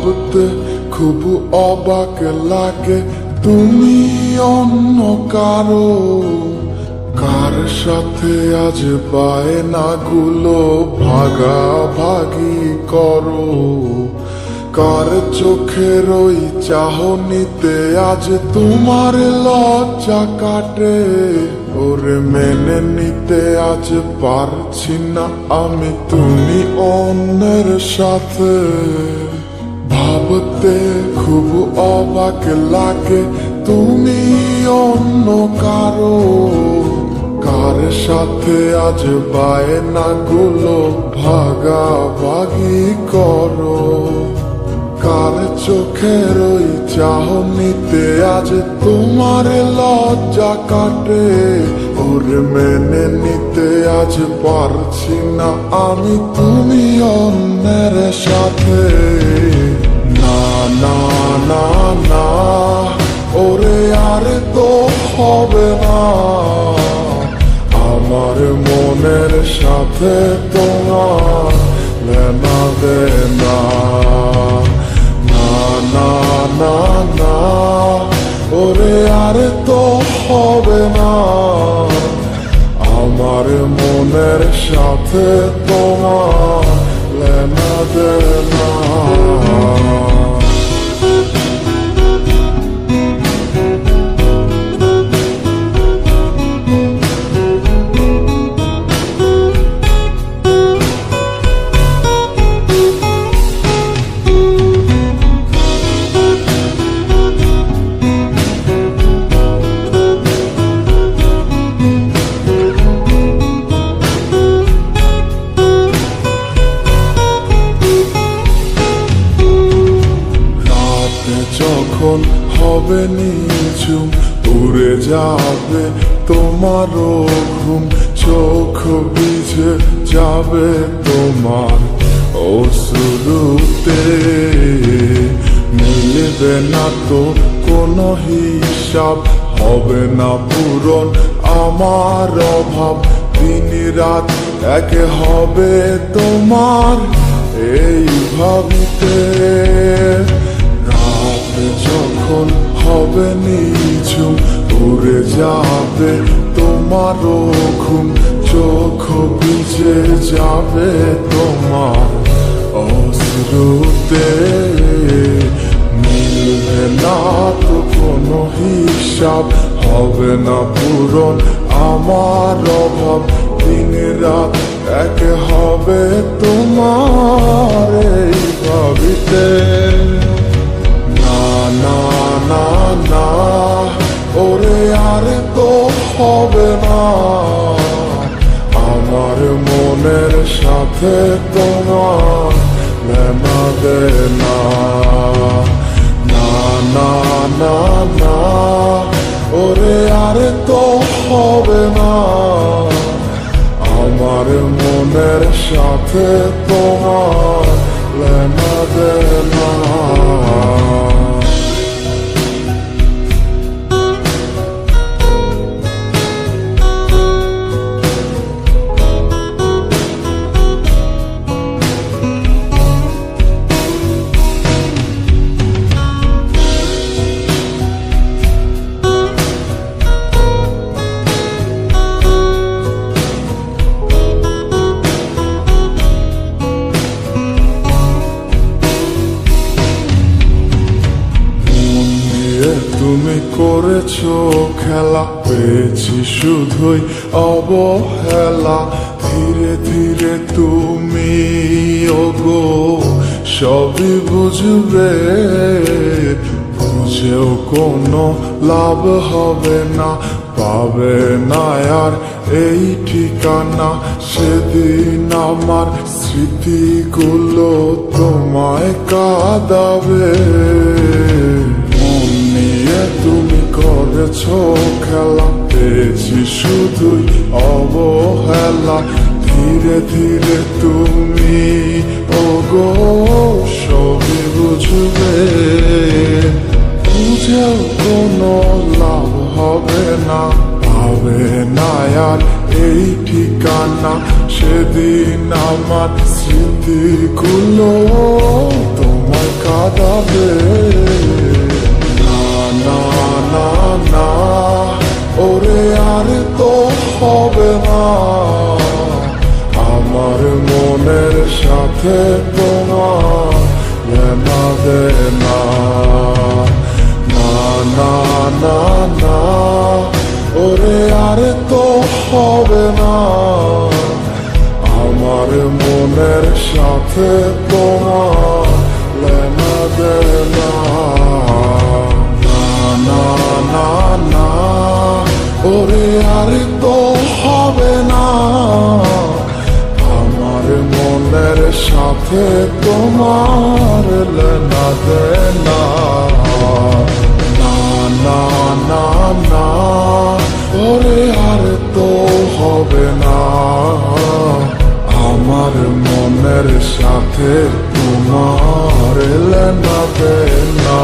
ভাবতে খুব অবাক লাগে তুমি অন্য কারো, কার সাথে আজ বায়নাগুলো ভাগাভাগি করো, কার চোখের ওই চাহনিতে আজ তোমার লজ্জা কাটে। ওরে মেনে নিতে আজ পারছি না আমি তুমি অন্যের সাথে, ভাবতে খুব অবাক লাগে তুমি অন্য কারো, কার সাথে আজ বায়নাগুলো ভাগাভাগি করো, কার চোখের ওই চাহনিতে আজ তোমার লজ্জা কাটে। ওরে মেনে নিতে আজ পারছি না আমি তুমি অন্যের সাথে। না না না না ওরে আর তো হবে না, আমার মনের সাথে তোমার লেনা দেনা। না না না ওরে আর তো হবে না, আমার মনের সাথে তোমার লেনা দেনা। যখন হবে নিঝুম উড়ে যাবে তোমারও ঘুম, চোখ ভিজে যাবে তোমার অশ্রুতে, মিলবে না তো কোনো হিসাব, হবে না পূরণ আমার অভাব, দিন রাত এক হবে তোমার এই ভাবিতে। যখন হবে নিঝুম উড়ে যাবে তোমারও ঘুম, চোখ ভিজে যাবে তোমার অশ্রুতে, মিলবে না তো কোনো হিসাব, হবে না পূরণ আমার অভাব, দিন রাত এক হবে তোমার এই ভাবিতে। না না না ওরে আর তো হবে না, আমার মনের সাথে তোমার লেনা দেনা। না না না না ওরে আর তো হবে না, আমার মনের সাথে তোমার লেনা দেনা। তুমি করেছো খেলা, পেয়েছি শুধুই অবহেলা, ধীরে ধীরে তুমি ওগো সবই বুঝবে, বুঝেও কোনো লাভ হবে না, পাবে না আর এই ঠিকানা। সেদিন আমার স্মৃতিগুলো তোমায় কাঁদাবে, তুমি করেছো খেলা, পেয়েছি শুধুই অবহেলা, ধীরে ধীরে তুমি ওগো সবই বুঝবে, বুঝেও কোনো লাভ হবে না, পাবে না আর এই ঠিকানা। সেদিন আমার স্মৃতিগুলো তোমায় কাঁদাবে। সাথে তোমার লেনা দেনা না না না না ওরে আর তো হবে না আমার মনের সাথে তোমার লেনা দেনা না না না না ওরে আর তো হবে না আমার মনের সাথে তোমার লেনা দেনা না না না না ওরে আর তো হবে না আমার মনের সাথে তোমার লেনা দেনা